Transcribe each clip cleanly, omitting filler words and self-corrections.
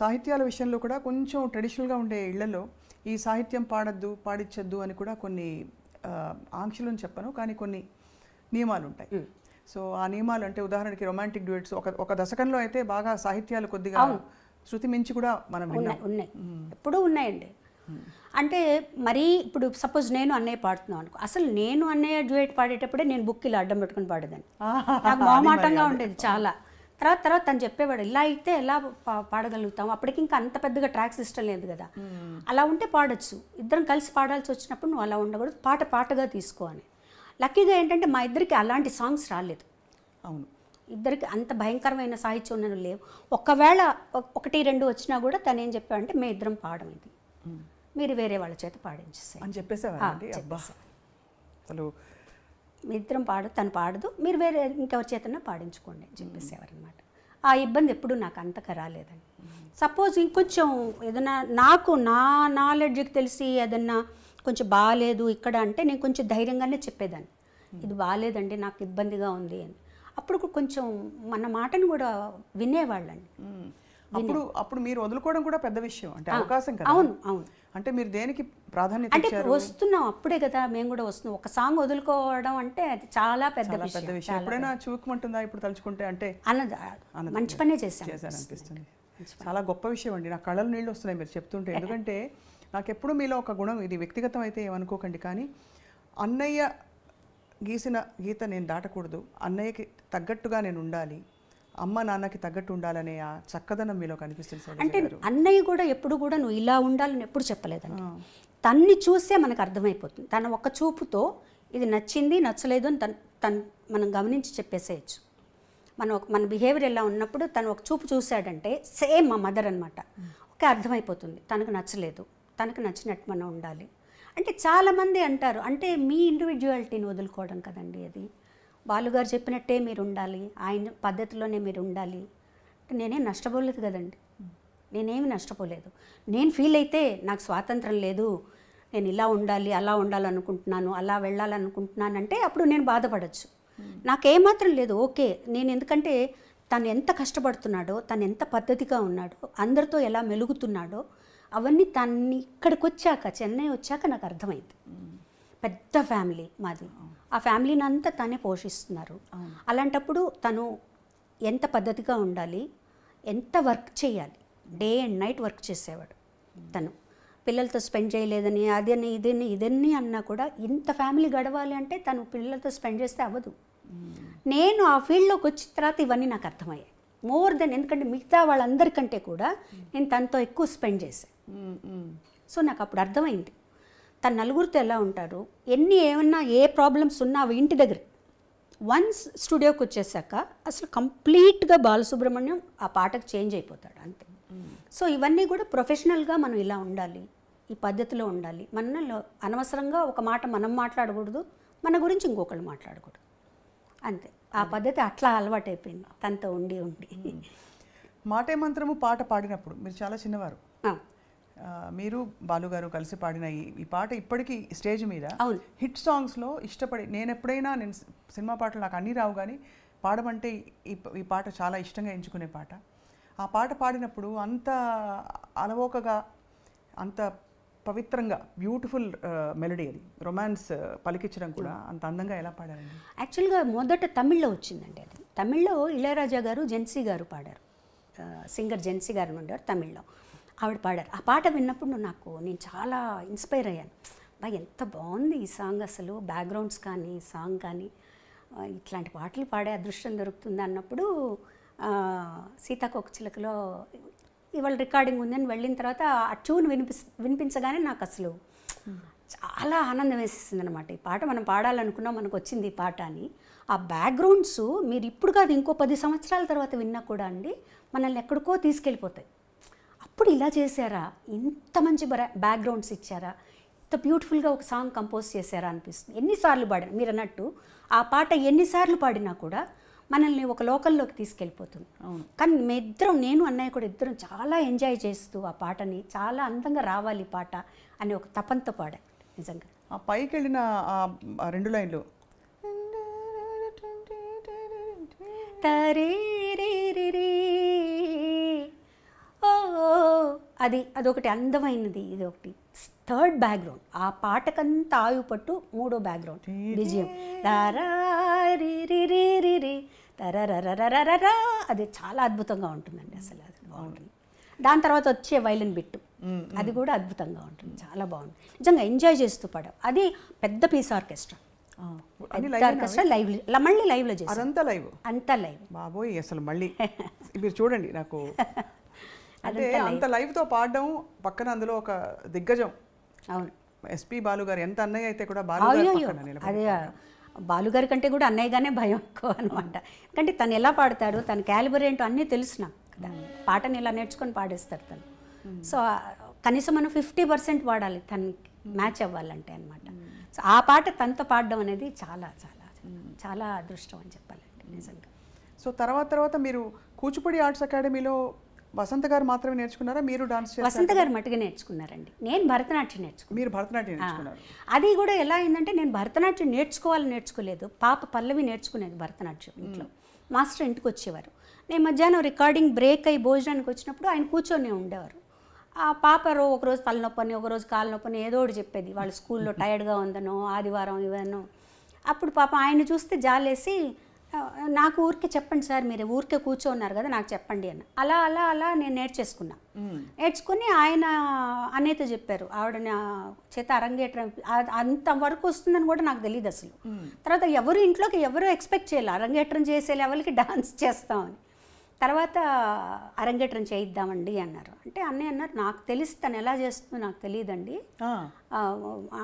సాహిత్యాల విషయంలో కూడా కొంచెం ట్రెడిషనల్గా ఉండే ఇళ్లలో ఈ సాహిత్యం పాడద్దు పాడించద్దు అని కూడా కొన్ని ఆంక్షలను చెప్పను, కానీ కొన్ని నియమాలు ఉంటాయి. సో ఆ నియమాలు అంటే ఉదాహరణకి రొమాంటిక్ డ్యూయట్స్ ఒక దశకంలో అయితే బాగా సాహిత్యాలు కొద్దిగా శృతి మించి కూడా మనం ఉన్నాయి, ఎప్పుడూ ఉన్నాయండి. అంటే మరీ ఇప్పుడు సపోజ్ నేను అన్నయ్య పాడుతున్నాను అనుకో, అసలు నేను అన్నయ్య డ్యూయట్ పాడేటప్పుడే నేను బుక్ ఇలా అడ్డం పెట్టుకుని పాడేదాన్ని. నాకు మొహమాటంగా ఉండేది చాలా. తర్వాత తను చెప్పేవాడు ఇలా అయితే ఎలా పాడగలుగుతాం, అప్పటికి ఇంకా అంత పెద్దగా ట్రాక్ సిస్టమ్ లేదు కదా, అలా ఉంటే పాడొచ్చు, ఇద్దరం కలిసి పాడాల్సి వచ్చినప్పుడు నువ్వు అలా ఉండకూడదు, పాటగా తీసుకో అని. లక్కీగా ఏంటంటే మా ఇద్దరికి అలాంటి సాంగ్స్ రాలేదు. అవును, ఇద్దరికి అంత భయంకరమైన సాహిత్యం ఉన్నవి లేవు. ఒకవేళ 1-2 వచ్చినా కూడా తను ఏం చెప్పాడంటే మేము ఇద్దరం పాడడం, ఇది మీరు వేరే వాళ్ళ చేత పాడించేసాయి అని చెప్పేసేవారండి. అసలు మీ ఇద్దరం తను పాడదు, మీరు వేరే ఇంకెవరి చేతన్నా పాడించుకోండి అని చెప్పేసేవారు అనమాట. ఆ ఇబ్బంది ఎప్పుడు నాకు అంతగా రాలేదండి. సపోజ్ ఇంకొంచెం ఏదైనా నాకు నా నాలెడ్జ్కి తెలిసి ఏదన్నా కొంచెం బాగాలేదు ఇక్కడ అంటే నేను కొంచెం ధైర్యంగానే చెప్పేదాన్ని, ఇది బాగాలేదండి నాకు ఇబ్బందిగా ఉంది అని. అప్పుడు కొంచెం మన మాటను కూడా వినేవాళ్ళండి. అప్పుడు మీరు వదులుకోవడం కూడా పెద్ద విషయం, అంటే అవకాశం కదా. అవును అవును. అంటే మీరు దేనికి ప్రాధాన్యత అంటే వస్తున్నాం అప్పుడే కదా, మేము కూడా వస్తున్నాం. ఒక సాంగ్ వదులుకోవడం అంటే అది చాలా పెద్ద విషయం. ఎప్పుడైనా చూకమంటుందా ఇప్పుడు తలుచుకుంటే? అంటే అన్నది మంచి పనే చేశాను అనిపిస్తుంది. చాలా గొప్ప విషయం అండి, నా కళ్ళలో నీళ్ళు వస్తున్నాయి మీరు చెప్తుంటే. ఎందుకంటే నాకు ఎప్పుడు మీలో ఒక గుణం, ఇది వ్యక్తిగతం అయితే ఏమనుకోకండి, కానీ అన్నయ్య గీసిన గీత నేను దాటకూడదు, అన్నయ్యకి తగ్గట్టుగా నేను ఉండాలి, అమ్మ నాన్నకి తగ్గట్టు ఉండాలనే ఆ చక్కదనం మీలో కనిపిస్తుంది. అంటే అన్నయ్య కూడా ఎప్పుడు కూడా నువ్వు ఇలా ఉండాలని ఎప్పుడు చెప్పలేదండి. తన్ని చూసే మనకు అర్థమైపోతుంది. తన ఒక్క చూపుతో ఇది నచ్చింది నచ్చలేదు అని తను మనం గమనించి చెప్పేసేయచ్చు. మన బిహేవియర్ ఎలా ఉన్నప్పుడు తను ఒక చూపు చూశాడంటే సేమ్ మా మదర్ అనమాట, ఓకే అర్థమైపోతుంది తనకు నచ్చలేదు, తనకు నచ్చినట్టు మనం ఉండాలి. అంటే చాలామంది అంటారు, అంటే మీ ఇండివిజువాలిటీని వదులుకోవడం కదండి అది. బాలుగారు చెప్పినట్టే మీరు ఉండాలి, ఆయన పద్ధతిలోనే మీరు ఉండాలి అంటే నేనేం నష్టపోలేదు కదండి. నేనేమి నష్టపోలేదు. నేను ఫీల్ అయితే నాకు స్వాతంత్రం లేదు, నేను ఇలా ఉండాలి అలా ఉండాలనుకుంటున్నాను అలా వెళ్ళాలనుకుంటున్నాను అంటే అప్పుడు నేను బాధపడచ్చు. నాకేమాత్రం లేదు, ఓకే. నేను ఎందుకంటే తను ఎంత కష్టపడుతున్నాడో, తను ఎంత పద్ధతిగా ఉన్నాడో, అందరితో ఎలా మెలుగుతున్నాడో అవన్నీ తన్ని ఇక్కడికి వచ్చాక, చెన్నై వచ్చాక నాకు అర్థమైంది. పెద్ద ఫ్యామిలీ మాది, ఆ ఫ్యామిలీని అంతా తనే పోషిస్తున్నారు. అలాంటప్పుడు తను ఎంత పద్ధతిగా ఉండాలి, ఎంత వర్క్ చేయాలి, డే అండ్ నైట్ వర్క్ చేసేవాడు. తను పిల్లలతో స్పెండ్ చేయలేదని అదని ఇదన్నీ అన్నా కూడా ఇంత ఫ్యామిలీ గడవాలి అంటే తను పిల్లలతో స్పెండ్ చేస్తే అవ్వదు. నేను ఆ ఫీల్డ్లోకి వచ్చిన తర్వాత ఇవన్నీ నాకు అర్థమయ్యాయి మోర్ దెన్. ఎందుకంటే మిగతా వాళ్ళందరికంటే కూడా నేను తనతో ఎక్కువ స్పెండ్ చేశాను. సో నాకు అప్పుడు అర్థమైంది తను నలుగురితో ఎలా ఉంటారు, ఏమన్నా ఏ ప్రాబ్లమ్స్ ఉన్నా అవి ఇంటి దగ్గర. వన్స్ స్టూడియోకి వచ్చేసాక అసలు కంప్లీట్గా బాలసుబ్రహ్మణ్యం ఆ పాటకు చేంజ్ అయిపోతాడు అంతే. సో ఇవన్నీ కూడా ప్రొఫెషనల్గా మనం ఇలా ఉండాలి, ఈ పద్ధతిలో ఉండాలి. మనలో అనవసరంగా ఒక మాట మనం మాట్లాడకూడదు, మన గురించి ఇంకొకళ్ళు మాట్లాడకూడదు అంతే. ఆ పద్ధతి అట్లా అలవాటైపోయింది తనతో ఉండి. మాటే మంత్రము పాట పాడినప్పుడు మీరు చాలా చిన్నవారు, మీరు బాలుగారు కలిసి పాడిన ఈ పాట ఇప్పటికీ స్టేజ్ మీద హిట్ సాంగ్స్లో ఇష్టపడి, నేను సినిమా పాటలు నాకు అన్నీ రావు కానీ పాడమంటే ఈ పాట చాలా ఇష్టంగా ఎంచుకునే పాట. ఆ పాట పాడినప్పుడు అంత అలవోకగా, అంత పవిత్రంగా, బ్యూటిఫుల్ మెలడీ, అది రొమాన్స్ పలికించడం కూడా అంత అందంగా ఎలా పాడారండి? యాక్చువల్గా మొదట తమిళ్లో వచ్చిందండి అది. తమిళ్లో ఇళయరాజా గారు, జెన్సీ గారు పాడారు, సింగర్ జెన్సీ గారు ఉండేవారు తమిళ్లో, ఆవిడ పాడారు. ఆ పాట విన్నప్పుడు నేను చాలా ఇన్స్పైర్ అయ్యాను. ఎంత బాగుంది ఈ సాంగ్, అసలు బ్యాక్గ్రౌండ్స్ కానీ సాంగ్ కానీ ఇట్లాంటి పాటలు పాడే అదృష్టం దొరుకుతుంది అన్నప్పుడు సీతాకోకచిలుకలో ఇవాళ రికార్డింగ్ ఉందని వెళ్ళిన తర్వాత ఆ ట్యూన్ వినిపించగానే నాకు అసలు చాలా ఆనందం వేసేసింది అనమాట. ఈ పాట మనం పాడాలనుకున్నాం, మనకు వచ్చింది ఈ పాట అని. ఆ బ్యాక్గ్రౌండ్స్ మీరు ఇప్పుడు కాదు ఇంకో 10 సంవత్సరాల తర్వాత విన్నా కూడా అండి మనల్ని ఎక్కడికో తీసుకెళ్ళిపోతాయి. అప్పుడు ఇలా చేశారా, ఇంత మంచి బ్యాక్గ్రౌండ్స్ ఇచ్చారా, ఇంత బ్యూటిఫుల్గా ఒక సాంగ్ కంపోజ్ చేశారా అనిపిస్తుంది. ఎన్నిసార్లు పాడారు మీరు అన్నట్టు, ఆ పాట ఎన్నిసార్లు పాడినా కూడా మనల్ని ఒక లోకల్లోకి తీసుకెళ్ళిపోతుంది. కానీ నేను అన్నయ్య కూడా ఇద్దరం చాలా ఎంజాయ్ చేస్తూ ఆ పాటని చాలా అందంగా రావాలి పాట అని ఒక తపంతో పాడా. నిజంగా ఆ పైకి వెళ్ళిన ఆ 2 లైన్లు తరే రే రే రే ఓ అదొకటి అందమైనది. ఇది ఒకటి థర్డ్ బ్యాక్గ్రౌండ్. ఆ పాటకంతా ఆయువు పట్టు మూడో బ్యాక్గ్రౌండ్ విజయం తరరరరరరరా, అది చాలా అద్భుతంగా ఉంటుందండి. అసలు అది బాగుంటుంది. దాని తర్వాత వచ్చే వైలిన్ బిట్టు అది కూడా అద్భుతంగా ఉంటుంది, చాలా బాగుంటుంది. నిజంగా ఎంజాయ్ చేస్తూ పాడాం. అది పెద్ద పీస్ ఆర్కెస్ట్రా, ఆర్కెస్ట్రా లైవ్, మళ్ళీ లైవ్లో చేసి అంతా లైవ్. బాబోయ్ అసలు మళ్ళీ మీరు చూడండి, నాకు అంటే అంత లైవ్తో పాడడం, పక్కన అందులో ఒక దిగ్గజం. అవును, ఎస్పి బాలు గారు. ఎంత అన్నయ్య అయితే కూడా బాలు అదే బాలుగారి కంటే కూడా అన్నయ్యగానే భయం ఎక్కువ అనమాట. ఎందుకంటే తను ఎలా పాడతాడు, తన క్యాలిబర్ ఏంటో అన్నీ తెలుసు నాకు కదా. పాటని ఇలా నేర్చుకొని పాడేస్తారు తను. సో కనీసం మనం 50% పాడాలి తనకి మ్యాచ్ అవ్వాలంటే అనమాట. సో ఆ పాట తనతో పాడడం అనేది చాలా చాలా చాలా అదృష్టం అని చెప్పాలండి నిజంగా. సో తర్వాత మీరు కూచిపూడి ఆర్ట్స్ అకాడమీలో వసంత గారు మాత్రమే నేర్చుకున్నారా? మీరు డాన్స్ చేశారా? వసంత గారు మట్టుగా నేర్చుకున్నారండి. నేను భరతనాట్యం నేర్చుకున్నాను. మీరు భరతనాట్యం నేర్చుకున్నారు? అది కూడా ఎలా అయిందంటే, నేను భరతనాట్యం నేర్చుకోలేదు. పాప పల్లవి నేర్చుకునేది భరతనాట్యం ఇంట్లో. మాస్టర్ ఇంటికి వచ్చేవారు. నేను మధ్యాహ్నం రికార్డింగ్ బ్రేక్ అయ్యి భోజనానికి వచ్చినప్పుడు ఆయన కూర్చొని ఉండేవారు. ఆ పాప ఒకరోజు తలనొప్పని, ఒకరోజు కాలు నొప్పని ఏదో ఒకటి చెప్పేది. వాళ్ళ స్కూల్లో టైర్డ్గా ఉందనో, ఆదివారం ఇవన్నో. అప్పుడు పాప ఆయన చూస్తే జాలేసి, నాకు ఊరికే చెప్పండి సార్, మీరు ఊరికే కూర్చోన్నారు కదా, నాకు చెప్పండి అన్న. అలా అలా అలా నేను నేర్చుకుని ఆయన అన్నయ్యతో చెప్పారు. ఆవిడ నా చేత అరంగేట్రం అంతవరకు వస్తుందని కూడా నాకు తెలియదు అసలు. తర్వాత ఇంట్లోకి ఎవరు ఎక్స్పెక్ట్ చేయాలి అరంగేట్రం చేసే లెవెల్కి డాన్స్ చేస్తామని. తర్వాత అరంగేట్రం చేయిద్దామండి అన్నారు. అంటే అన్నయ్య అన్నారు, నాకు తెలిసి తను ఎలా చేస్తుందో నాకు తెలియదండి,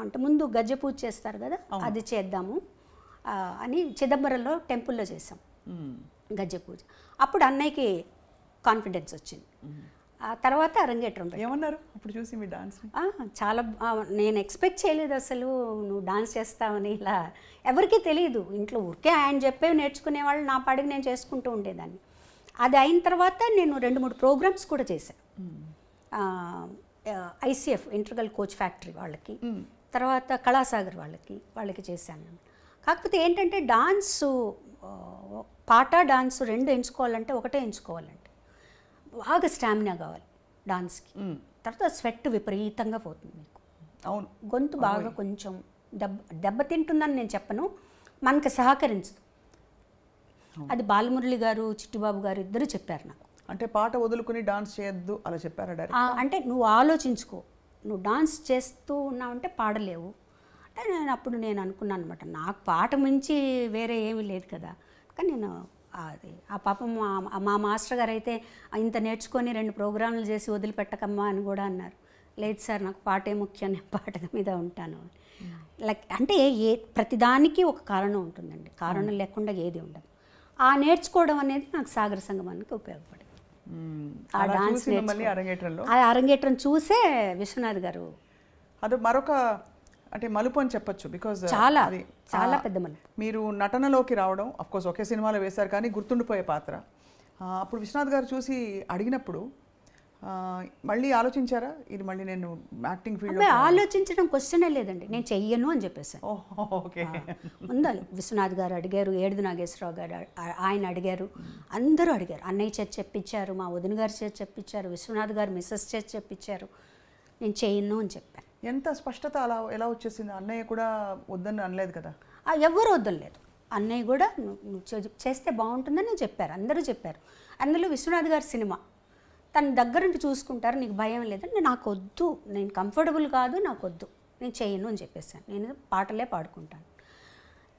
అంటే ముందు గజ్జ పూజ చేస్తారు కదా, అది చేద్దాము అని చిదంబరంలో టెంపుల్లో చేసాం గజ్జ పూజ. అప్పుడు అన్నయ్యకి కాన్ఫిడెన్స్ వచ్చింది. ఆ తర్వాత అరంగేట్రం. ఏమన్నారు అప్పుడు చూసి మీ డాన్స్? చాలా, నేను ఎక్స్పెక్ట్ చేయలేదు అసలు నువ్వు డాన్స్ చేస్తావని. ఇలా ఎవరికీ తెలియదు ఇంట్లో. ఊరికే ఆయన చెప్పేవి నేర్చుకునేవాళ్ళు, నా పాడికి నేను చేసుకుంటూ ఉండేదాన్ని. అది అయిన తర్వాత నేను 2-3 ప్రోగ్రామ్స్ కూడా చేశాను. ఐసీఎఫ్ ఇంటర్గల్ కోచ్ ఫ్యాక్టరీ వాళ్ళకి, తర్వాత కళాసాగర్ వాళ్ళకి చేశాను. కాకపోతే ఏంటంటే డాన్సు, పాట డాన్సు 2 ఎంచుకోవాలంటే ఒకటే ఎంచుకోవాలంటే బాగా స్టామినా కావాలి డాన్స్కి. తర్వాత స్వెట్ విపరీతంగా పోతుంది మీకు. అవును, గొంతు బాగా కొంచెం దెబ్బతింటుందని నేను చెప్పను, మనకి సహకరించదు. అది బాలమురళి గారు, చిట్టుబాబు గారు ఇద్దరు చెప్పారు నాకు. అంటే పాట వదులుకుని డాన్స్ చేయొద్దు అలా చెప్పారా? అంటే నువ్వు ఆలోచించుకో, నువ్వు డాన్స్ చేస్తూ ఉన్నావంటే పాడలేవు. అంటే నేను అనుకున్నాను అనమాట, నాకు పాట మించి వేరే ఏమీ లేదు కదా. కానీ నేను అది ఆ పాపం మా మాస్టర్ గారు అయితే ఇంత నేర్చుకొని 2 ప్రోగ్రాంలు చేసి వదిలిపెట్టకమ్మా అని కూడా అన్నారు. లేదు సార్, నాకు పాటే ముఖ్యం, నేను పాట మీద ఉంటాను. లైక్ అంటే ప్రతిదానికి ఒక కారణం ఉంటుందండి, కారణం లేకుండా ఏది ఉండదు. ఆ నేర్చుకోవడం అనేది నాకు సాగర సంగమానికి ఉపయోగపడింది. ఆ డాన్స్ అరంగేట్రం చూసే విశ్వనాథ్ గారు అది మరొక అంటే మలుపు అని చెప్పొచ్చు. బికాజ్ చాలా చాలా పెద్ద మలుపు. మీరు నటనలోకి రావడం, అఫ్కోర్స్ ఒకే సినిమాలో వేశారు కానీ గుర్తుండిపోయే పాత్ర. అప్పుడు విశ్వనాథ్ గారు చూసి అడిగినప్పుడు మళ్ళీ ఆలోచించారా, ఇది మళ్ళీ నేను యాక్టింగ్ ఫీల్డ్? ఆలోచించడం క్వశ్చనే లేదండి, నేను చెయ్యను అని చెప్పేసాను. ఓకే, ఉండాలి. విశ్వనాథ్ గారు అడిగారు, ఏడుది నాగేశ్వరరావు గారు ఆయన అడిగారు, అందరూ అడిగారు. అన్నయ్య చేతి చెప్పించారు, మా వదిన గారి చేతి చెప్పించారు, విశ్వనాథ్ గారు మిస్సెస్ చేతి చెప్పించారు. నేను చెయ్యను అని చెప్పాను. ఎంత స్పష్టత అలా ఎలా వచ్చేసింది? అన్నయ్య కూడా వద్దని అనలేదు కదా? ఎవరు వద్దలేదు. అన్నయ్య కూడా నువ్వు చేస్తే బాగుంటుందని చెప్పారు, అందరూ చెప్పారు. అందులో విశ్వనాథ్ గారి సినిమా తన దగ్గరుండి చూసుకుంటారు, నీకు భయం లేదంటే నాకు వద్దు, నేను కంఫర్టబుల్ కాదు, నాకు వద్దు, నేను చేయను అని చెప్పేసాను. నేను పాటలే పాడుకుంటాను.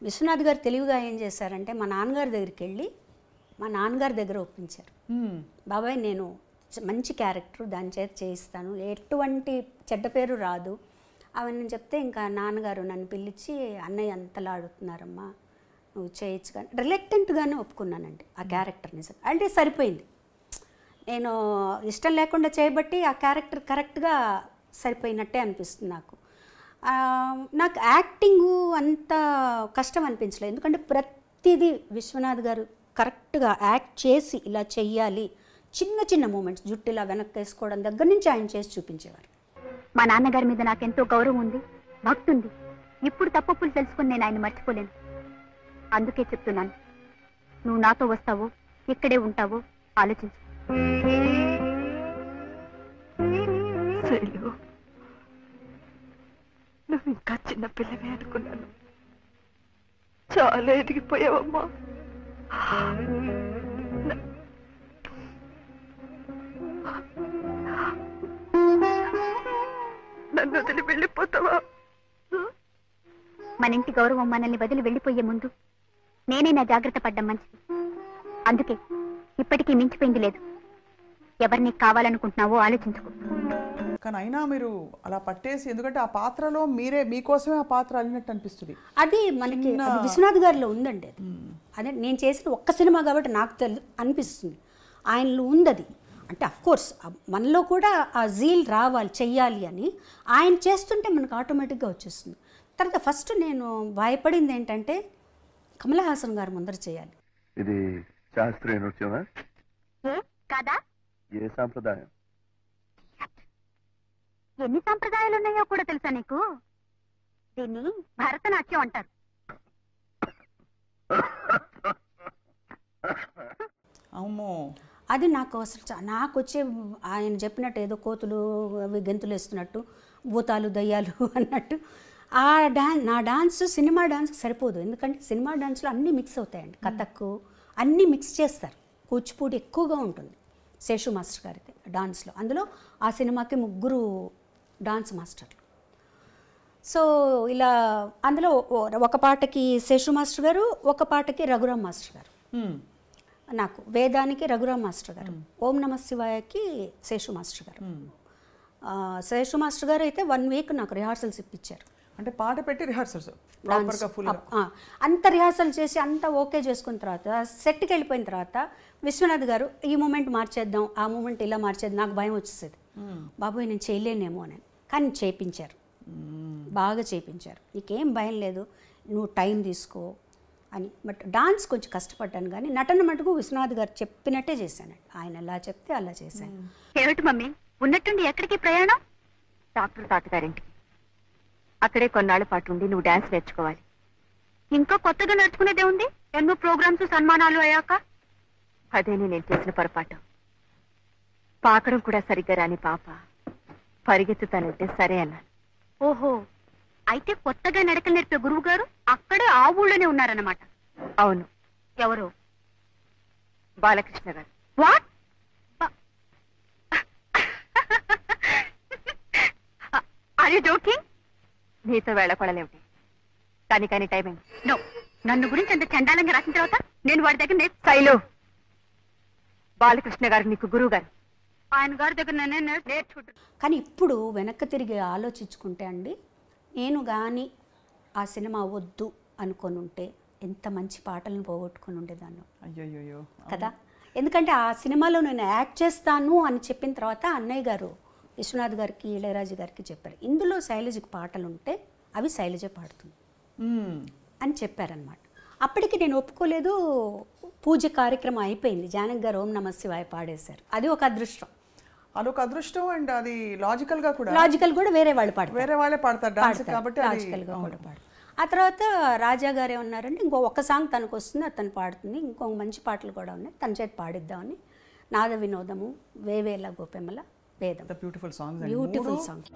విశ్వనాథ్ గారు తెలివిగా ఏం చేశారంటే మా నాన్నగారి దగ్గరికి వెళ్ళి మా నాన్నగారి దగ్గర ఒప్పించారు. బాబాయ్ నేను మంచి క్యారెక్టర్, దాని చేత చేయిస్తాను, ఎటువంటి చెడ్డ పేరు రాదు అవన్నీ చెప్తే ఇంకా నాన్నగారు నన్ను పిలిచి అన్నయ్య అంతలా అడుగుతున్నారమ్మా నువ్వు చేయొచ్చు కానీ రిలక్టెంట్గానే ఒప్పుకున్నానండి ఆ క్యారెక్టర్. నిజం అంటే సరిపోయింది, నేను ఇష్టం లేకుండా చేయబట్టి ఆ క్యారెక్టర్ కరెక్ట్గా సరిపోయినట్టే అనిపిస్తుంది నాకు. నాకు యాక్టింగు అంత కష్టం అనిపించలేదు, ఎందుకంటే ప్రతిదీ విశ్వనాథ్ గారు కరెక్ట్గా యాక్ట్ చేసి ఇలా చెయ్యాలి, చిన్న చిన్న మూమెంట్స్ జుట్టు ఇలా వెనక్కి వేసుకోవడం దగ్గర నుంచి ఆయన చేసి చూపించేవారు. మా నాన్నగారి మీద నాకెంతో గౌరవం ఉంది, భక్తి ఉంది. ఇప్పుడు తప్పులు తెలుసుకుని నేను ఆయన మర్చిపోలేను. అందుకే చెప్తున్నాను, నువ్వు నాతో వస్తావో ఇక్కడే ఉంటావో ఆలోచించు. శైలు, నువ్వు ఇంకా చిన్న పిల్లవే అనుకున్నాను. చాలా ఎదిగిపోయావమ్మా. నన్ను వదిలి వెళ్ళిపోతావా? మన ఇంటి గౌరవం మనల్ని వదిలి వెళ్ళిపోయే ముందు నేనే నా జాగ్రత్త పడ్డం మంచిది. అందుకే ఇప్పటికీ మించిపోయింది లేదు. ఎవరిని కావాలనుకుంటున్నావో ఆలోచించుకో. కానీ అయినా మీరు అలా పట్టేసి, ఎందుకంటే ఆ పాత్రలో మీకోసమే ఆ పాత్ర అల్లినట్టు అనిపిస్తుంది. అది మనకి విశ్వనాథ్ గారిలో ఉందండి. అదే నేను చేసిన ఒక్క సినిమా కాబట్టి నాకు అనిపిస్తుంది ఆయనలో ఉంది అది. అంటే అఫ్కోర్స్ మనలో కూడా ఆ జీల్ రావాలి, చెయ్యాలి అని ఆయన చేస్తుంటే మనకు ఆటోమేటిక్గా వచ్చేస్తుంది. తర్వాత ఫస్ట్ నేను భయపడింది ఏంటంటే కమల్ హాసన్ గారు ముందర చేయాలి. ఇది శాస్త్రీయ నృత్యమా కాదా? ఏ సాంప్రదాయం? ఎన్ని సంప్రదాయాలు ఉన్నాయో కూడా తెలుసా నీకు? దీన్ని భరతనాట్యం అంటారు. అమ్మో, అది నాకు అసలు నాకు వచ్చే ఆయన చెప్పినట్టు ఏదో కోతులు అవి గెంతులు వేస్తున్నట్టు, భూతాలు దయ్యాలు అన్నట్టు ఆ నా డాన్స్ సినిమా డాన్స్కి సరిపోదు. ఎందుకంటే సినిమా డాన్స్లో అన్నీ మిక్స్ అవుతాయండి. కథక్కు అన్నీ మిక్స్ చేస్తారు. కూచిపూడి ఎక్కువగా ఉంటుంది శేషు మాస్టర్ గారికి డాన్స్లో. అందులో ఆ సినిమాకి 3 డాన్స్ మాస్టర్లు. సో ఇలా అందులో ఒక పాటకి శేషు మాస్టర్ గారు, ఒక పాటకి రఘురామ్ మాస్టర్ గారు. నాకు వేదానికి రఘురామ్ మాస్టర్ గారు, ఓం నమ శివాయకి శేషు మాస్టర్ గారు. శేషు మాస్టర్ గారు అయితే 1 వీక్ నాకు రిహార్సల్స్ ఇప్పించారు. అంటే పాట పెట్టి రిహార్సల్స్ అంత రిహార్సల్ చేసి అంతా ఓకే చేసుకున్న తర్వాత సెట్కి వెళ్ళిపోయిన తర్వాత విశ్వనాథ్ గారు ఈ మూమెంట్ మార్చేద్దాం, ఆ మూమెంట్ ఇలా మార్చేద్దాం. నాకు భయం వచ్చేసేది, బాబోయ్ నేను చేయలేనేమో అని. కానీ చేయించారు, బాగా చేయించారు. నీకేం భయం లేదు, నువ్వు టైం తీసుకో అని. బట్ డాన్స్ కొంచెం కష్టపడ్డాను, కానీ నటన మటుకు విశ్వనాథ్ గారు చెప్పినట్టే చేశాను. ఆయన ఎలా చెప్తే అలా చేశాను. ఏమిటి మమ్మీ ఉన్నట్టుండి ఎక్కడికి ప్రయాణం? డాక్టర్ తాతగారింటికి. అక్కడే కొన్నాళ్ళ పాటు ఉండి నువ్వు డాన్స్ నేర్చుకోవాలి. ఇంకా కొత్తగా నేర్చుకునేదే ఉంది. ఎన్నో ప్రోగ్రామ్స్ సన్మానాలు అయ్యాక. అదేనే నేను చేసిన పొరపాటు. పాకడం కూడా సరిగ్గా రాని పాప పరిగెత్తుతానంటే సరే అన్నాను. ఓహో, అయితే కొత్తగా నడకలు నేర్పే గురువు గారు అక్కడే ఆ ఊళ్ళోనే ఉన్నారన్నమాట. అవును. ఎవరు? బాలకృష్ణ గారు. వాట్? Are you joking? నీతో వేళపడలేమిటి? కానీ టైమింగ్. నో, నన్ను గురించి అంత చండాలంగా రాసిన తర్వాత నేను వాడి దగ్గర శైలు, బాలకృష్ణ గారు నీకు గురువు గారు. ఆయన గారి దగ్గర నేర్చుకుంటాను. కానీ ఇప్పుడు వెనక్కి తిరిగి ఆలోచించుకుంటే అండి, నేను కానీ ఆ సినిమా వద్దు అనుకొని ఉంటే ఎంత మంచి పాటలను పోగొట్టుకుని ఉండేదాన్ని. అయ్యో కదా. ఎందుకంటే ఆ సినిమాలో నేను యాక్ట్ చేస్తాను అని చెప్పిన తర్వాత అన్నయ్య గారు విశ్వనాథ్ గారికి, ఇళయరాజు గారికి చెప్పారు, ఇందులో శైలజకి పాటలు ఉంటే అవి శైలజ పాడుతుంది అని చెప్పారనమాట. అప్పటికి నేను ఒప్పుకోలేదు. పూజ కార్యక్రమం అయిపోయింది, జానకి గారు ఓం నమ శివాయ పాడేశారు. అది ఒక అదృష్టం. అదొక అదృష్టం. అండ్ అది లాజికల్ కూడా వేరే వాళ్ళు పాడతారు, వేరే వాళ్ళే పాడతారు డాన్స్ కాబట్టి లాజికల్గా కూడా పాడతారు. ఆ తర్వాత రాజా గారు ఏమన్నారంటే ఒక్క సాంగ్ తనకు వస్తుంది, తను పాడుతుంది, ఇంకొక మంచి పాటలు కూడా ఉన్నాయి, తన చేతి పాడిద్దామని నాద వినోదము, వేవేల గోపెమ్మల వేదం. Beautiful songs. Beautiful song.